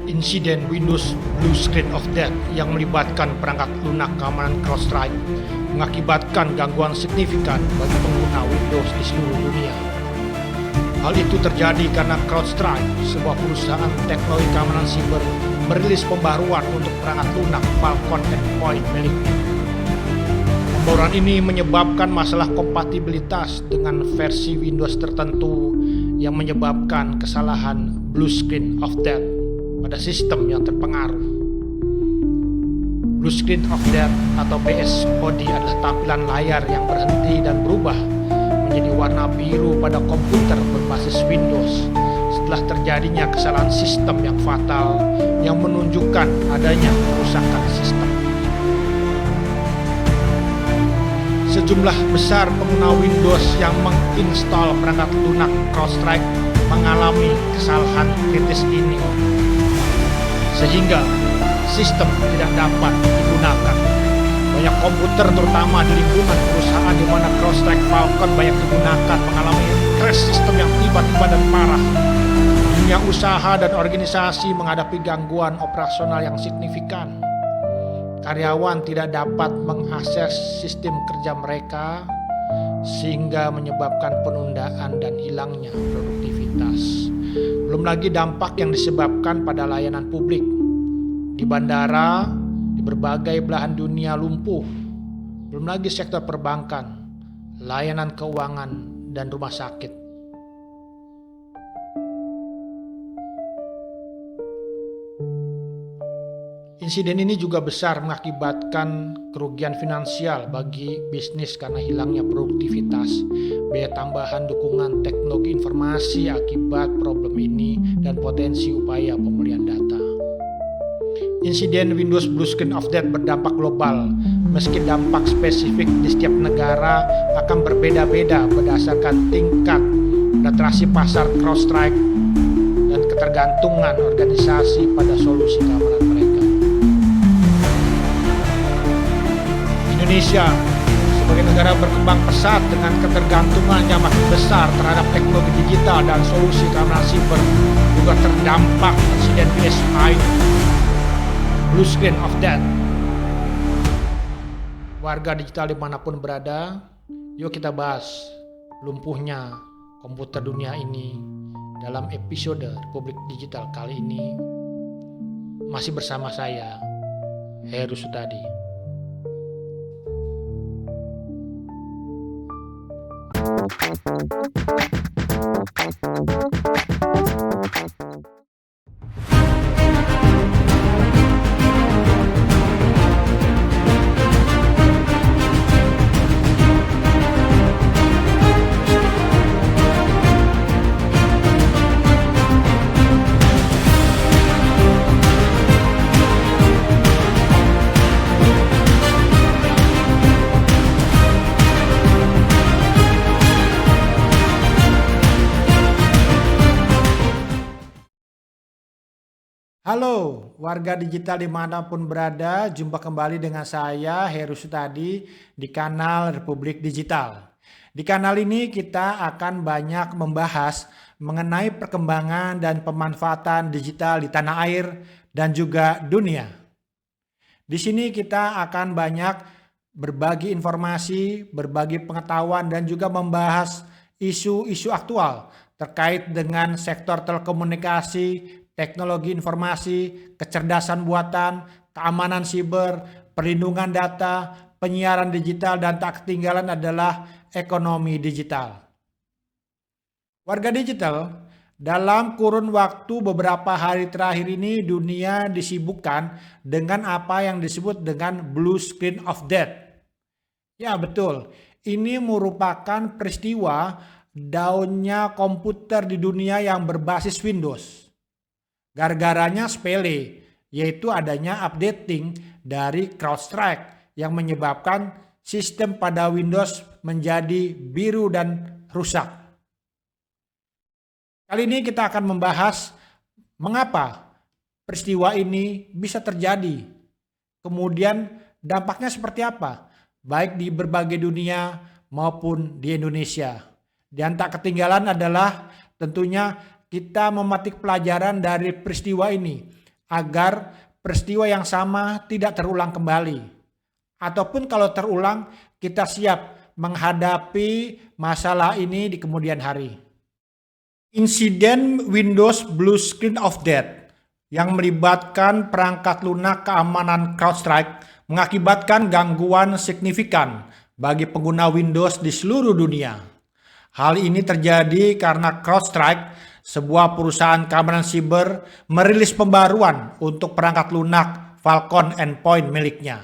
Insiden Windows Blue Screen of Death yang melibatkan perangkat lunak keamanan CrowdStrike mengakibatkan gangguan signifikan bagi pengguna Windows di seluruh dunia. Hal itu terjadi karena CrowdStrike, sebuah perusahaan teknologi keamanan siber, merilis pembaruan untuk perangkat lunak Falcon Endpoint miliknya. Pembaruan ini menyebabkan masalah kompatibilitas dengan versi Windows tertentu yang menyebabkan kesalahan Blue Screen of Death pada sistem yang terpengaruh. Blue Screen of Death atau BSOD adalah tampilan layar yang berhenti dan berubah menjadi warna biru pada komputer berbasis Windows setelah terjadinya kesalahan sistem yang fatal yang menunjukkan adanya kerusakan sistem. Sejumlah besar pengguna Windows yang menginstal perangkat lunak CrowdStrike mengalami kesalahan kritis ini, sehingga sistem tidak dapat digunakan. Banyak komputer terutama di lingkungan perusahaan di mana CrowdStrike Falcon banyak digunakan mengalami crash sistem yang tiba-tiba dan parah. Dunia usaha dan organisasi menghadapi gangguan operasional yang signifikan. Karyawan tidak dapat mengakses sistem kerja mereka sehingga menyebabkan penundaan dan hilangnya produktivitas. Belum lagi dampak yang disebabkan pada layanan publik. Di bandara, di berbagai belahan dunia lumpuh. Belum lagi sektor perbankan, layanan keuangan, dan rumah sakit. Insiden ini juga besar mengakibatkan kerugian finansial bagi bisnis karena hilangnya produktivitas, biaya tambahan dukungan teknologi informasi akibat problem ini, dan potensi upaya pemulihan data. Insiden Windows Blue Screen of Death berdampak global, meski dampak spesifik di setiap negara akan berbeda-beda berdasarkan tingkat penetrasi pasar CrowdStrike dan ketergantungan organisasi pada solusi keamanan mereka. Indonesia sebagai negara berkembang pesat dengan ketergantungan yang makin besar terhadap teknologi digital dan solusi keamanan siber juga terdampak insiden BSI Blue Screen of Death. Warga digital dimanapun berada, yuk kita bahas lumpuhnya komputer dunia ini dalam episode Republik Digital kali ini. Masih bersama saya, Heru Sutadi. Halo warga digital dimanapun berada, jumpa kembali dengan saya Heru Sutadi di kanal Republik Digital. Di kanal ini kita akan banyak membahas mengenai perkembangan dan pemanfaatan digital di tanah air dan juga dunia. Di sini kita akan banyak berbagi informasi, berbagi pengetahuan dan juga membahas isu-isu aktual terkait dengan sektor telekomunikasi, teknologi informasi, kecerdasan buatan, keamanan siber, perlindungan data, penyiaran digital, dan tak ketinggalan adalah ekonomi digital. Warga digital, dalam kurun waktu beberapa hari terakhir ini dunia disibukkan dengan apa yang disebut dengan Blue Screen of Death. Ya betul, ini merupakan peristiwa downnya komputer di dunia yang berbasis Windows. Gara-garanya sepele, yaitu adanya updating dari CrowdStrike yang menyebabkan sistem pada Windows menjadi biru dan rusak. Kali ini kita akan membahas mengapa peristiwa ini bisa terjadi, kemudian dampaknya seperti apa, baik di berbagai dunia maupun di Indonesia. Dan tak ketinggalan adalah tentunya kita memetik pelajaran dari peristiwa ini. agar peristiwa yang sama tidak terulang kembali. Ataupun kalau terulang, kita siap menghadapi masalah ini di kemudian hari. Insiden Windows Blue Screen of Death yang melibatkan perangkat lunak keamanan CrowdStrike mengakibatkan gangguan signifikan bagi pengguna Windows di seluruh dunia. Hal ini terjadi karena CrowdStrike, sebuah perusahaan keamanan siber, merilis pembaruan untuk perangkat lunak Falcon Endpoint miliknya.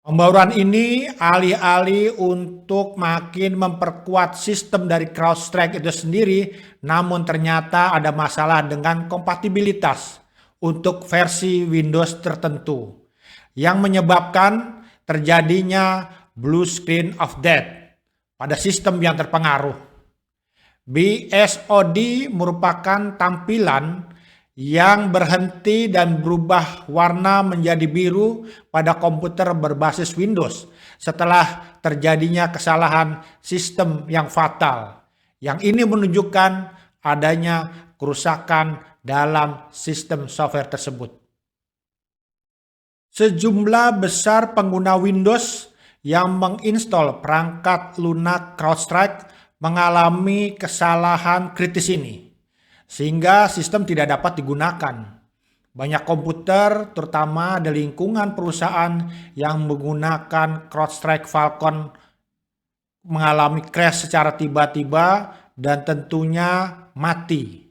Pembaruan ini alih-alih untuk makin memperkuat sistem dari CrowdStrike itu sendiri, namun ternyata ada masalah dengan kompatibilitas untuk versi Windows tertentu yang menyebabkan terjadinya Blue Screen of Death pada sistem yang terpengaruh. BSOD merupakan tampilan yang berhenti dan berubah warna menjadi biru pada komputer berbasis Windows setelah terjadinya kesalahan sistem yang fatal. Yang ini menunjukkan adanya kerusakan dalam sistem software tersebut. Sejumlah besar pengguna Windows yang menginstal perangkat lunak CrowdStrike mengalami kesalahan kritis ini, sehingga sistem tidak dapat digunakan. Banyak komputer, terutama di lingkungan perusahaan yang menggunakan CrowdStrike Falcon, mengalami crash secara tiba-tiba dan tentunya mati.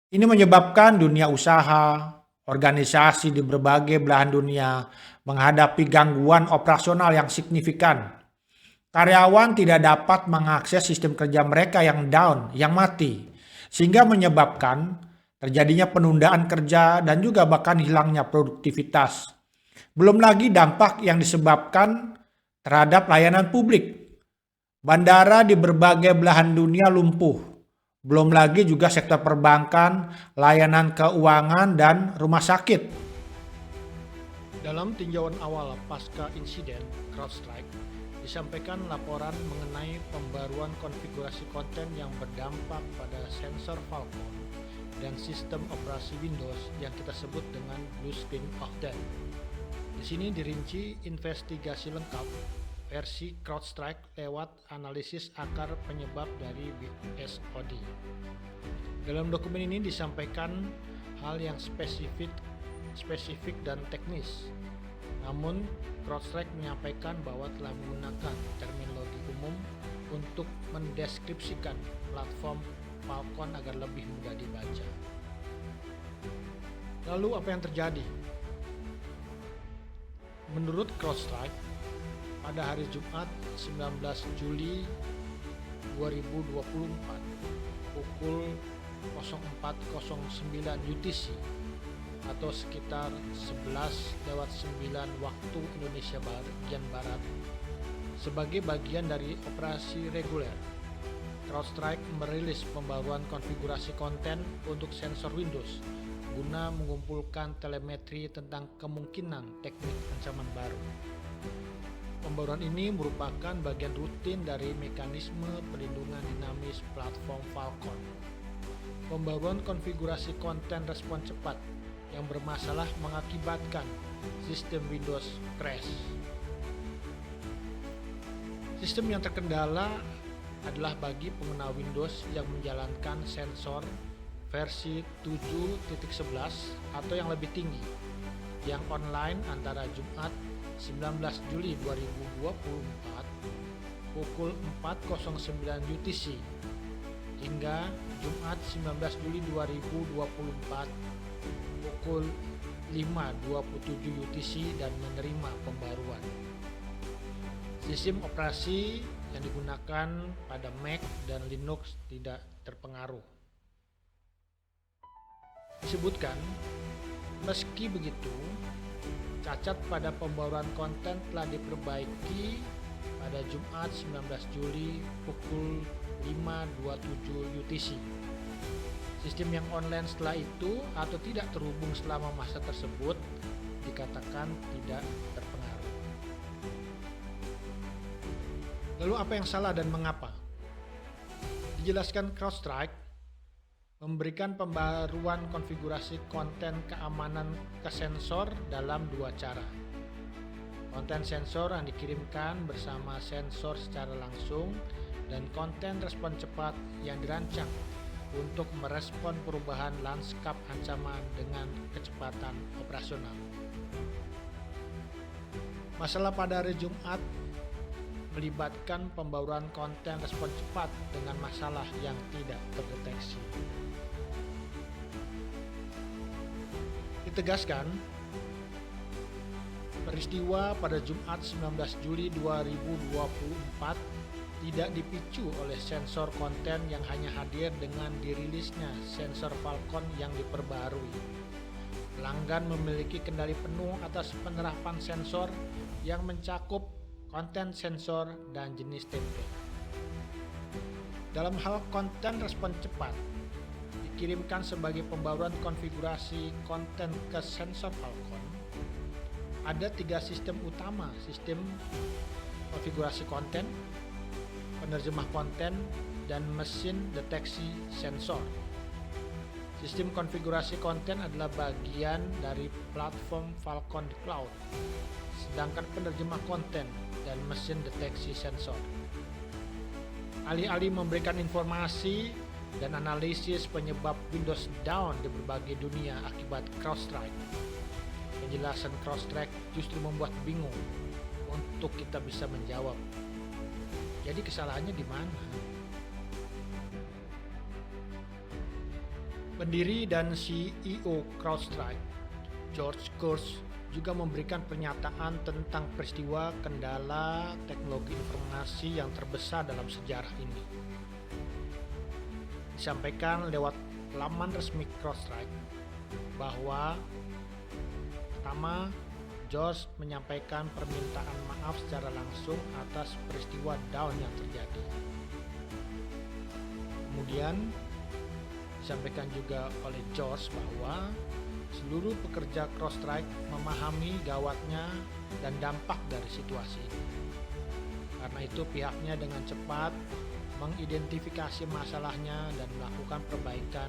Ini menyebabkan dunia usaha, organisasi di berbagai belahan dunia menghadapi gangguan operasional yang signifikan. Karyawan tidak dapat mengakses sistem kerja mereka yang down, yang mati, sehingga menyebabkan terjadinya penundaan kerja dan juga bahkan hilangnya produktivitas. Belum lagi dampak yang disebabkan terhadap layanan publik. Bandara di berbagai belahan dunia lumpuh. Belum lagi juga sektor perbankan, layanan keuangan, dan rumah sakit. Dalam tinjauan awal pasca insiden CrowdStrike, disampaikan laporan mengenai pembaruan konfigurasi konten yang berdampak pada sensor Falcon dan sistem operasi Windows yang kita sebut dengan Blue Screen of Death. Di sini dirinci investigasi lengkap versi CrowdStrike lewat analisis akar penyebab dari BSOD. Dalam dokumen ini disampaikan hal yang spesifik dan teknis. Namun, CrowdStrike menyampaikan bahwa telah menggunakan terminologi umum untuk mendeskripsikan platform Falcon agar lebih mudah dibaca. Lalu apa yang terjadi? Menurut CrowdStrike, pada hari Jumat 19 Juli 2024 pukul 04.09 UTC atau sekitar 11:09 waktu Indonesia bagian Barat, sebagai bagian dari operasi reguler, CrowdStrike merilis pembaruan konfigurasi konten untuk sensor Windows guna mengumpulkan telemetri tentang kemungkinan teknik ancaman baru. Pembaruan ini merupakan bagian rutin dari mekanisme perlindungan dinamis platform Falcon. Pembaruan konfigurasi konten respon cepat yang bermasalah mengakibatkan sistem Windows crash. Sistem yang terkendala adalah bagi pengguna Windows yang menjalankan sensor versi 7.11 atau yang lebih tinggi, yang online antara Jumat 19 Juli 2024 pukul 4.09 UTC hingga Jumat 19 Juli 2024 pukul 5.27 UTC dan menerima pembaruan. Sistem operasi yang digunakan pada Mac dan Linux tidak terpengaruh. Disebutkan, meski begitu, cacat pada pembaruan konten telah diperbaiki pada Jumat 19 Juli pukul 5.27 UTC. Sistem yang online setelah itu atau tidak terhubung selama masa tersebut dikatakan tidak terpengaruh. Lalu apa yang salah dan mengapa? Dijelaskan CrowdStrike, Memberikan pembaruan konfigurasi konten keamanan ke sensor dalam dua cara. Konten sensor yang dikirimkan bersama sensor secara langsung dan konten respon cepat yang dirancang untuk merespon perubahan lanskap ancaman dengan kecepatan operasional. Masalah pada hari Jumat melibatkan pembauran konten respon cepat dengan masalah yang tidak terdeteksi. Ditegaskan, peristiwa pada Jumat 19 Juli 2024 tidak dipicu oleh sensor konten yang hanya hadir dengan dirilisnya sensor Falcon yang diperbarui. Pelanggan memiliki kendali penuh atas penerapan sensor yang mencakup konten sensor dan jenis template. Dalam hal konten respon cepat, dikirimkan sebagai pembaruan konfigurasi konten ke sensor Falcon. Ada 3 sistem utama: sistem konfigurasi konten, penerjemah konten, dan mesin deteksi sensor. Sistem konfigurasi konten adalah bagian dari platform Falcon di cloud, sedangkan penerjemah konten dan mesin deteksi sensor alih-alih memberikan informasi dan analisis penyebab Windows down di berbagai dunia akibat CrowdStrike. Penjelasan CrowdStrike justru membuat bingung untuk kita bisa menjawab. Jadi kesalahannya di mana? Pendiri dan CEO CrowdStrike, George Kurtz, juga memberikan pernyataan tentang peristiwa kendala teknologi informasi yang terbesar dalam sejarah ini. Disampaikan lewat laman resmi CrowdStrike bahwa pertama, George menyampaikan permintaan maaf secara langsung atas peristiwa down yang terjadi. Kemudian disampaikan juga oleh George bahwa seluruh pekerja CrowdStrike memahami gawatnya dan dampak dari situasi ini. Karena itu pihaknya dengan cepat mengidentifikasi masalahnya dan melakukan perbaikan,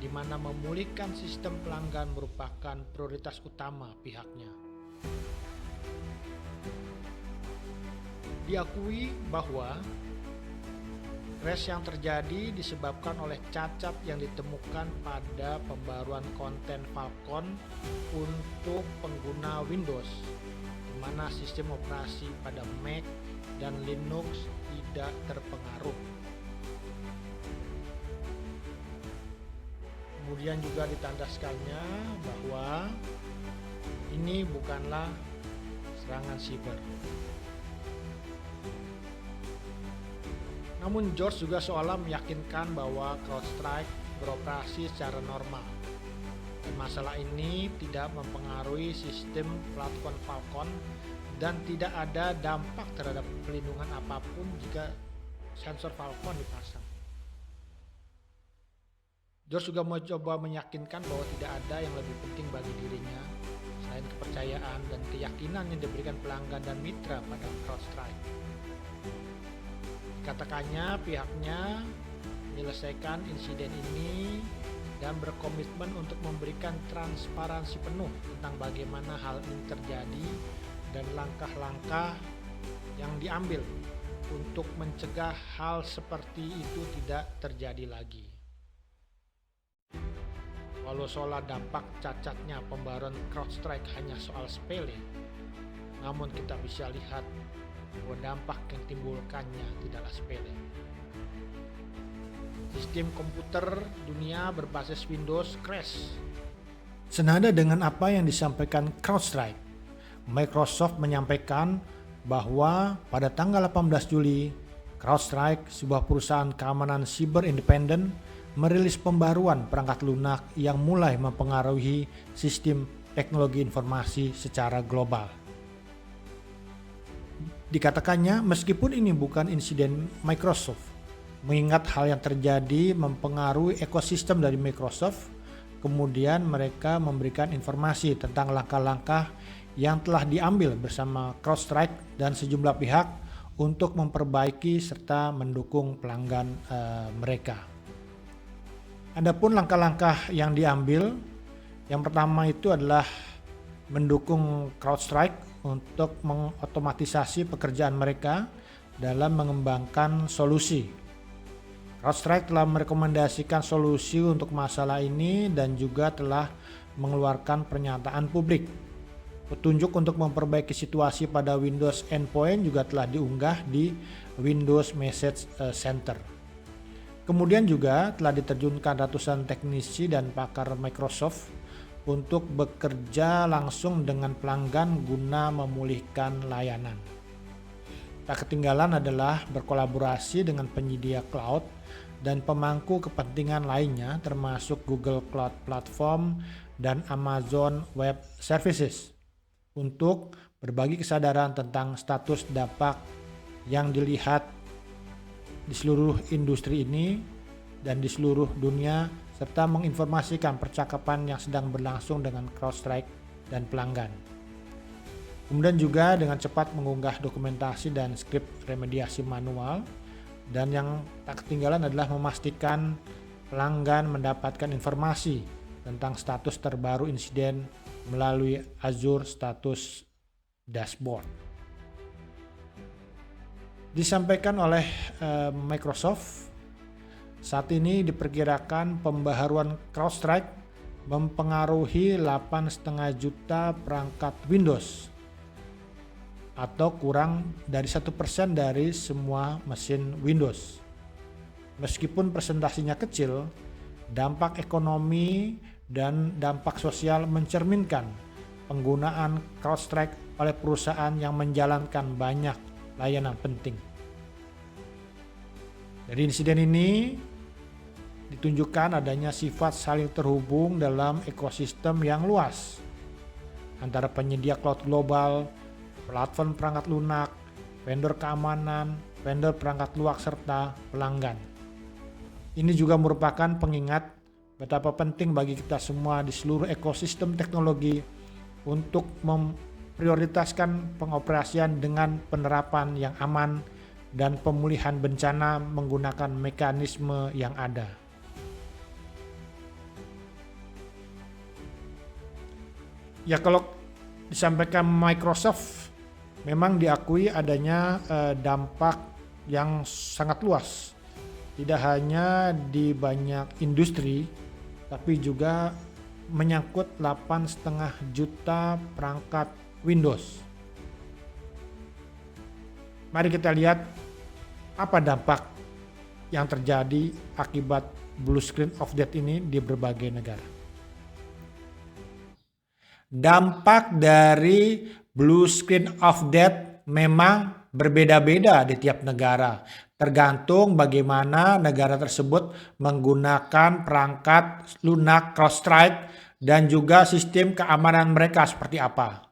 di mana memulihkan sistem pelanggan merupakan prioritas utama pihaknya. Diakui bahwa crash yang terjadi disebabkan oleh cacat yang ditemukan pada pembaruan konten Falcon untuk pengguna Windows, di mana sistem operasi pada Mac dan Linux tidak terpengaruh. Kemudian juga ditandaskannya bahwa ini bukanlah serangan siber. Namun George juga seolah meyakinkan bahwa CrowdStrike beroperasi secara normal dan masalah ini tidak mempengaruhi sistem platform Falcon dan tidak ada dampak terhadap pelindungan apapun jika sensor Falcon dipasang. George juga mencoba meyakinkan bahwa tidak ada yang lebih penting bagi dirinya selain kepercayaan dan keyakinan yang diberikan pelanggan dan mitra pada CrowdStrike. Katakannya pihaknya menyelesaikan insiden ini dan berkomitmen untuk memberikan transparansi penuh tentang bagaimana hal ini terjadi dan langkah-langkah yang diambil untuk mencegah hal seperti itu tidak terjadi lagi. Walau soal dampak cacatnya pembaruan CrowdStrike hanya soal sepele, namun kita bisa lihat bahwa dampak yang timbulkannya tidaklah sepele. Sistem komputer dunia berbasis Windows crash. Senada dengan apa yang disampaikan CrowdStrike, Microsoft menyampaikan bahwa pada tanggal 18 Juli, CrowdStrike, sebuah perusahaan keamanan siber independen, merilis pembaruan perangkat lunak yang mulai mempengaruhi sistem teknologi informasi secara global. Dikatakannya, meskipun ini bukan insiden Microsoft, mengingat hal yang terjadi mempengaruhi ekosistem dari Microsoft, kemudian mereka memberikan informasi tentang langkah-langkah yang telah diambil bersama CrowdStrike dan sejumlah pihak untuk memperbaiki serta mendukung pelanggan mereka. Adapun langkah-langkah yang diambil, yang pertama itu adalah mendukung CrowdStrike untuk mengotomatisasi pekerjaan mereka dalam mengembangkan solusi. CrowdStrike telah merekomendasikan solusi untuk masalah ini dan juga telah mengeluarkan pernyataan publik. Petunjuk untuk memperbaiki situasi pada Windows Endpoint juga telah diunggah di Windows Message Center. Kemudian juga telah diterjunkan ratusan teknisi dan pakar Microsoft untuk bekerja langsung dengan pelanggan guna memulihkan layanan. Tak ketinggalan adalah berkolaborasi dengan penyedia cloud dan pemangku kepentingan lainnya termasuk Google Cloud Platform dan Amazon Web Services untuk berbagi kesadaran tentang status dampak yang dilihat di seluruh industri ini dan di seluruh dunia, serta menginformasikan percakapan yang sedang berlangsung dengan CrowdStrike dan pelanggan. Kemudian juga dengan cepat mengunggah dokumentasi dan skrip remediasi manual, dan yang tak ketinggalan adalah memastikan pelanggan mendapatkan informasi tentang status terbaru insiden melalui Azure Status Dashboard. Disampaikan oleh Microsoft, saat ini diperkirakan pembaharuan CrowdStrike mempengaruhi 8,5 juta perangkat Windows atau kurang dari 1% dari semua mesin Windows. Meskipun presentasinya kecil, dampak ekonomi dan dampak sosial mencerminkan penggunaan CrowdStrike oleh perusahaan yang menjalankan banyak layanan penting. Dari insiden ini ditunjukkan adanya sifat saling terhubung dalam ekosistem yang luas antara penyedia cloud global, platform perangkat lunak, vendor keamanan, vendor perangkat luak, serta pelanggan. Ini juga merupakan pengingat betapa penting bagi kita semua di seluruh ekosistem teknologi untuk memprioritaskan pengoperasian dengan penerapan yang aman dan pemulihan bencana menggunakan mekanisme yang ada. Ya, kalau disampaikan Microsoft, memang diakui adanya dampak yang sangat luas. Tidak hanya di banyak industri, tapi juga menyangkut 8,5 juta perangkat Windows. Mari kita lihat apa dampak yang terjadi akibat blue screen of death ini di berbagai negara. Dampak dari blue screen of death memang berbeda-beda di tiap negara, tergantung bagaimana negara tersebut menggunakan perangkat lunak CrowdStrike dan juga sistem keamanan mereka seperti apa.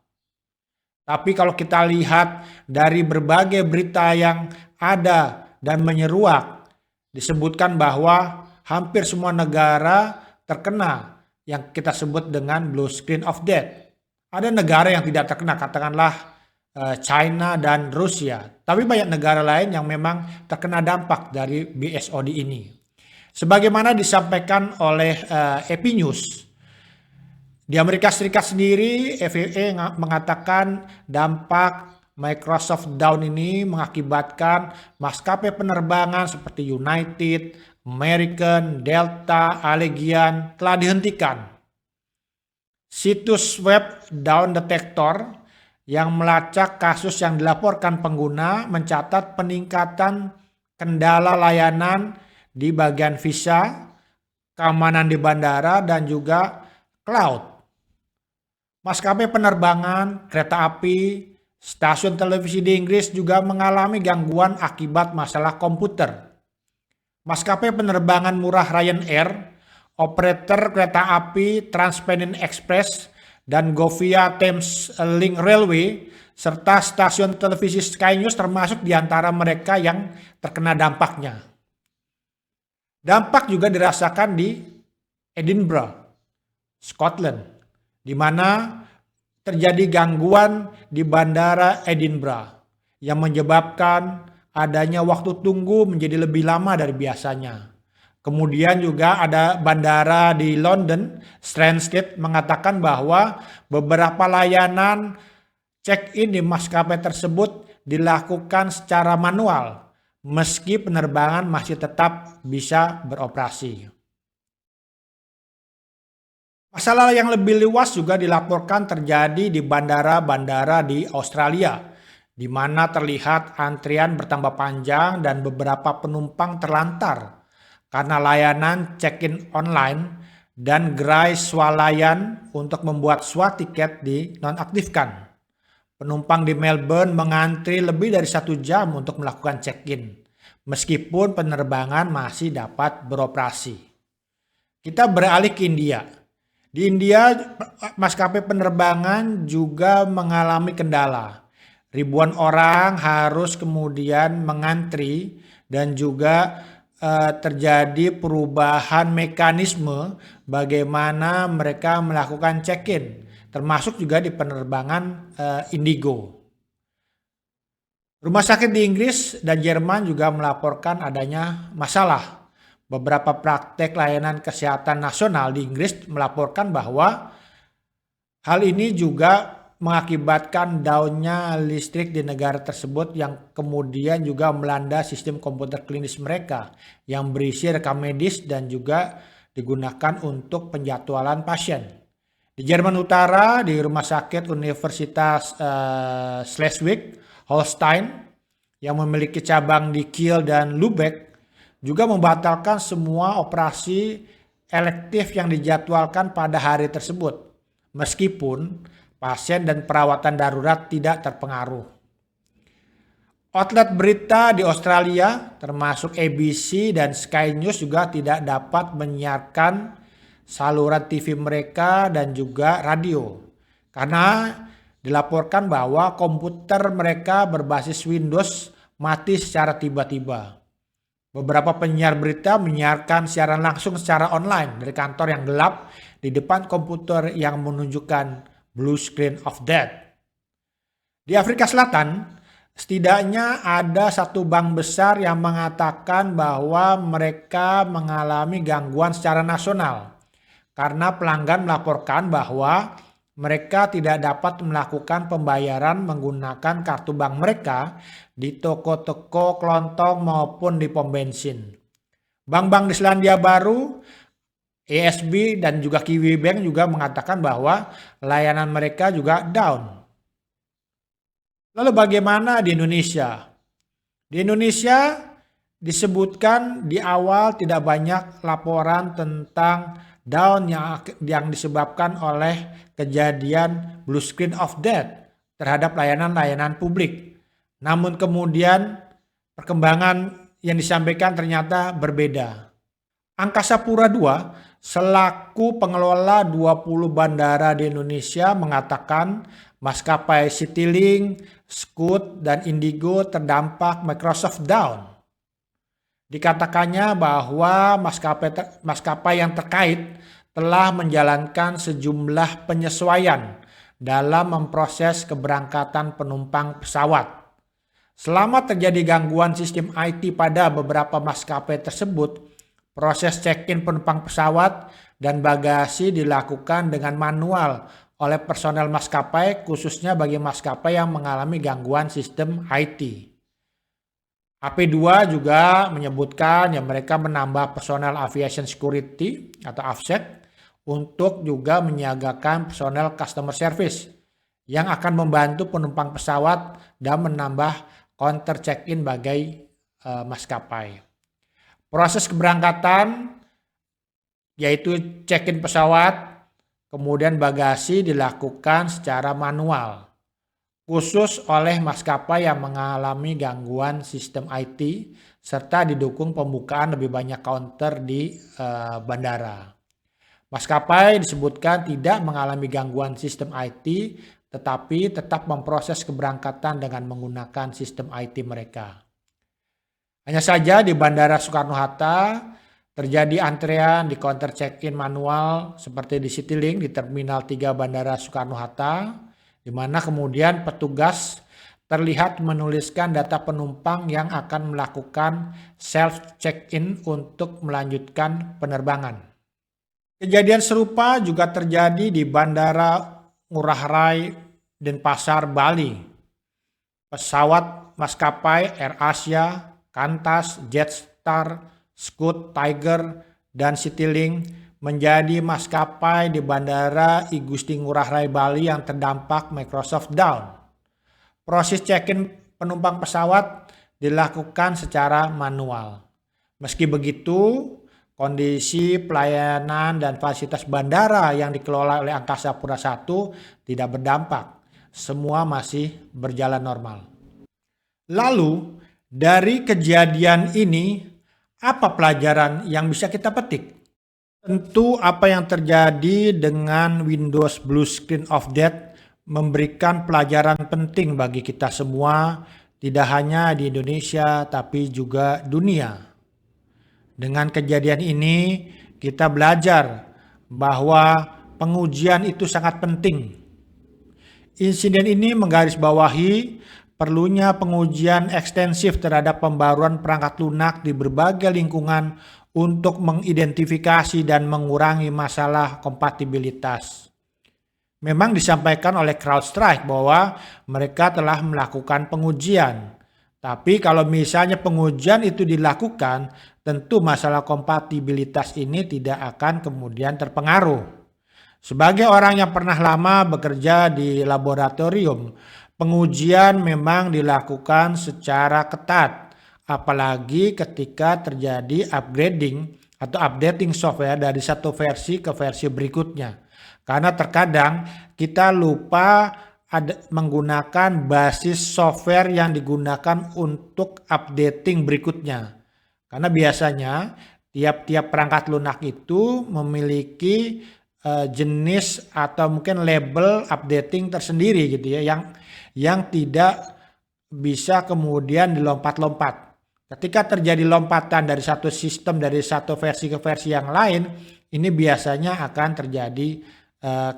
Tapi kalau kita lihat dari berbagai berita yang ada dan menyeruak, disebutkan bahwa hampir semua negara terkena yang kita sebut dengan blue screen of death. Ada negara yang tidak terkena, katakanlah China dan Rusia. Tapi banyak negara lain yang memang terkena dampak dari BSOD ini. Sebagaimana disampaikan oleh AP News, di Amerika Serikat sendiri, FAA mengatakan dampak Microsoft down ini mengakibatkan maskapai penerbangan seperti United, American, Delta, Allegiant telah dihentikan. Situs web Down Detector yang melacak kasus yang dilaporkan pengguna mencatat peningkatan kendala layanan di bagian visa, keamanan di bandara, dan juga cloud. Maskapai penerbangan, kereta api, stasiun televisi di Inggris juga mengalami gangguan akibat masalah komputer. Maskapai penerbangan murah Ryanair, operator kereta api TransPennine Express, dan Govia Thames Link Railway, serta stasiun televisi Sky News termasuk di antara mereka yang terkena dampaknya. Dampak juga dirasakan di Edinburgh, Scotland, di mana terjadi gangguan di bandara Edinburgh yang menyebabkan adanya waktu tunggu menjadi lebih lama dari biasanya. Kemudian juga ada bandara di London, Stansted mengatakan bahwa beberapa layanan check-in di maskapai tersebut dilakukan secara manual, meski penerbangan masih tetap bisa beroperasi. Masalah yang lebih luas juga dilaporkan terjadi di bandara-bandara di Australia, di mana terlihat antrian bertambah panjang dan beberapa penumpang terlantar karena layanan check-in online dan gerai swalayan untuk membuat tiket dinonaktifkan. Penumpang di Melbourne mengantri lebih dari 1 jam untuk melakukan check-in, meskipun penerbangan masih dapat beroperasi. Kita beralih ke India. Di India, maskapai penerbangan juga mengalami kendala. Ribuan orang harus kemudian mengantri dan juga terjadi perubahan mekanisme bagaimana mereka melakukan check-in, termasuk juga di penerbangan Indigo. Rumah sakit di Inggris dan Jerman juga melaporkan adanya masalah. Beberapa praktek layanan kesehatan nasional di Inggris melaporkan bahwa hal ini juga mengakibatkan downnya listrik di negara tersebut yang kemudian juga melanda sistem komputer klinis mereka yang berisi rekam medis dan juga digunakan untuk penjadwalan pasien. Di Jerman Utara, di Rumah Sakit Universitas Schleswig-Holstein yang memiliki cabang di Kiel dan Lübeck juga membatalkan semua operasi elektif yang dijadwalkan pada hari tersebut, meskipun pasien dan perawatan darurat tidak terpengaruh. Outlet berita di Australia, termasuk ABC dan Sky News juga tidak dapat menyiarkan saluran TV mereka dan juga radio, karena dilaporkan bahwa komputer mereka berbasis Windows mati secara tiba-tiba. Beberapa penyiar berita menyiarkan siaran langsung secara online dari kantor yang gelap di depan komputer yang menunjukkan blue screen of death. Di Afrika Selatan, setidaknya ada satu bank besar yang mengatakan bahwa mereka mengalami gangguan secara nasional karena pelanggan melaporkan bahwa mereka tidak dapat melakukan pembayaran menggunakan kartu bank mereka di toko-toko kelontong maupun di pom bensin. Bank-bank di Selandia Baru, ASB dan juga Kiwi Bank juga mengatakan bahwa layanan mereka juga down. Lalu bagaimana di Indonesia? Di Indonesia disebutkan di awal tidak banyak laporan tentang down yang disebabkan oleh kejadian blue screen of death terhadap layanan-layanan publik. Namun kemudian perkembangan yang disampaikan ternyata berbeda. Angkasa Pura II selaku pengelola 20 bandara di Indonesia mengatakan maskapai Citylink, Scoot, dan Indigo terdampak Microsoft down. Dikatakannya bahwa maskapai yang terkait telah menjalankan sejumlah penyesuaian dalam memproses keberangkatan penumpang pesawat. Selama terjadi gangguan sistem IT pada beberapa maskapai tersebut, proses check-in penumpang pesawat dan bagasi dilakukan dengan manual oleh personel maskapai, khususnya bagi maskapai yang mengalami gangguan sistem IT. AP2 juga menyebutkan yang mereka menambah personel aviation security atau AFSEC untuk juga menyiagakan personel customer service yang akan membantu penumpang pesawat dan menambah counter check-in bagi maskapai. Proses keberangkatan yaitu check-in pesawat, kemudian bagasi dilakukan secara manual, khusus oleh maskapai yang mengalami gangguan sistem IT, serta didukung pembukaan lebih banyak counter di bandara. Maskapai disebutkan tidak mengalami gangguan sistem IT, tetapi tetap memproses keberangkatan dengan menggunakan sistem IT mereka. Hanya saja di Bandara Soekarno-Hatta terjadi antrean di counter check-in manual seperti di Citylink di Terminal 3 Bandara Soekarno-Hatta, di mana kemudian petugas terlihat menuliskan data penumpang yang akan melakukan self check-in untuk melanjutkan penerbangan. Kejadian serupa juga terjadi di Bandara Ngurah Rai Denpasar, Bali. Pesawat maskapai AirAsia, Qantas, Jetstar, Scoot, Tiger, dan Citylink menjadi maskapai di Bandara I Gusti Ngurah Rai Bali yang terdampak Microsoft down. Proses check-in penumpang pesawat dilakukan secara manual. Meski begitu, kondisi pelayanan dan fasilitas bandara yang dikelola oleh Angkasa Pura I tidak berdampak. Semua masih berjalan normal. Lalu, dari kejadian ini, apa pelajaran yang bisa kita petik? Tentu apa yang terjadi dengan Windows Blue Screen of Death memberikan pelajaran penting bagi kita semua, tidak hanya di Indonesia tapi juga dunia. Dengan kejadian ini, kita belajar bahwa pengujian itu sangat penting. Insiden ini menggarisbawahi perlunya pengujian ekstensif terhadap pembaruan perangkat lunak di berbagai lingkungan untuk mengidentifikasi dan mengurangi masalah kompatibilitas. Memang disampaikan oleh CrowdStrike bahwa mereka telah melakukan pengujian. Tapi kalau misalnya pengujian itu dilakukan, tentu masalah kompatibilitas ini tidak akan kemudian terpengaruh. Sebagai orang yang pernah lama bekerja di laboratorium, pengujian memang dilakukan secara ketat, apalagi ketika terjadi upgrading atau updating software dari satu versi ke versi berikutnya. Karena terkadang kita lupa menggunakan basis software yang digunakan untuk updating berikutnya. Karena biasanya tiap-tiap perangkat lunak itu memiliki jenis atau mungkin label updating tersendiri gitu ya, yang tidak bisa kemudian dilompat-lompat. Ketika terjadi lompatan dari satu sistem, dari satu versi ke versi yang lain, ini biasanya akan terjadi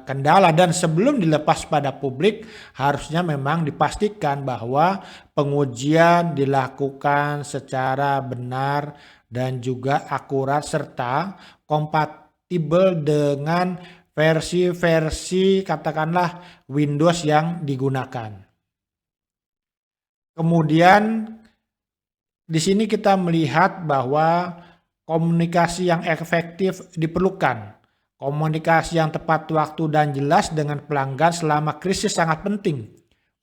kendala, dan sebelum dilepas pada publik harusnya memang dipastikan bahwa pengujian dilakukan secara benar dan juga akurat serta kompatibel dengan versi-versi katakanlah Windows yang digunakan. Kemudian di sini kita melihat bahwa komunikasi yang efektif diperlukan. Komunikasi yang tepat waktu dan jelas dengan pelanggan selama krisis sangat penting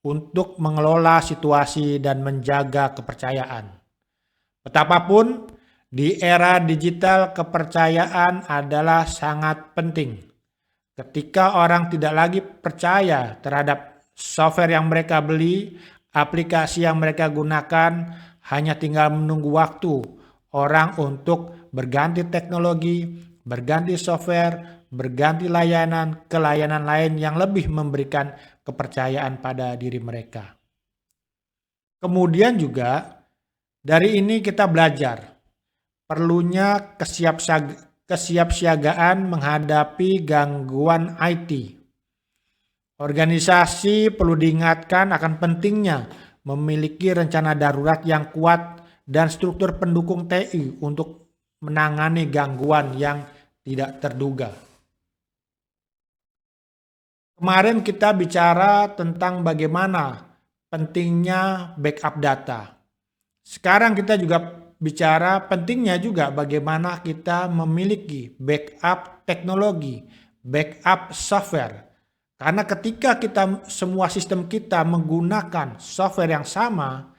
untuk mengelola situasi dan menjaga kepercayaan. Betapapun di era digital kepercayaan adalah sangat penting. Ketika orang tidak lagi percaya terhadap software yang mereka beli, aplikasi yang mereka gunakan, hanya tinggal menunggu waktu orang untuk berganti teknologi, berganti software, berganti layanan ke layanan lain yang lebih memberikan kepercayaan pada diri mereka. Kemudian juga dari ini kita belajar perlunya kesiapsiagaan menghadapi gangguan IT. Organisasi perlu diingatkan akan pentingnya memiliki rencana darurat yang kuat dan struktur pendukung TI untuk menangani gangguan yang tidak terduga. Kemarin kita bicara tentang bagaimana pentingnya backup data. Sekarang kita juga bicara pentingnya juga bagaimana kita memiliki backup teknologi, backup software. Karena ketika semua sistem kita menggunakan software yang sama,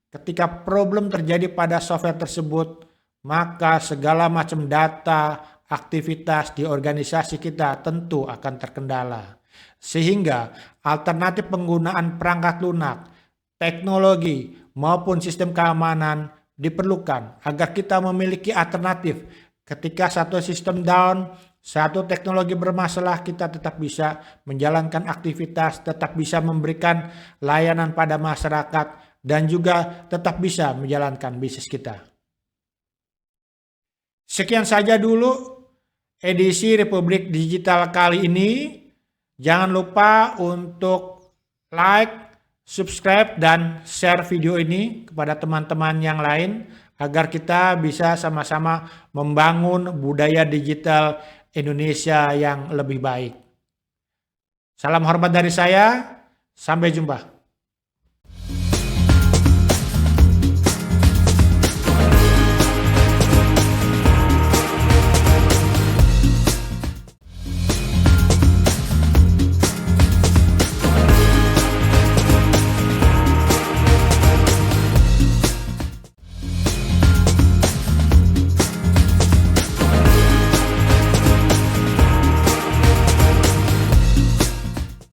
ketika problem terjadi pada software tersebut, maka segala macam data, aktivitas di organisasi kita tentu akan terkendala. Sehingga alternatif penggunaan perangkat lunak, teknologi maupun sistem keamanan diperlukan agar kita memiliki alternatif. Ketika satu sistem down, satu teknologi bermasalah, kita tetap bisa menjalankan aktivitas, tetap bisa memberikan layanan pada masyarakat, dan juga tetap bisa menjalankan bisnis kita. Sekian saja dulu edisi Republik Digital kali ini. Jangan lupa untuk like, subscribe dan share video ini kepada teman-teman yang lain agar kita bisa sama-sama membangun budaya digital Indonesia yang lebih baik. Salam hormat dari saya, sampai jumpa.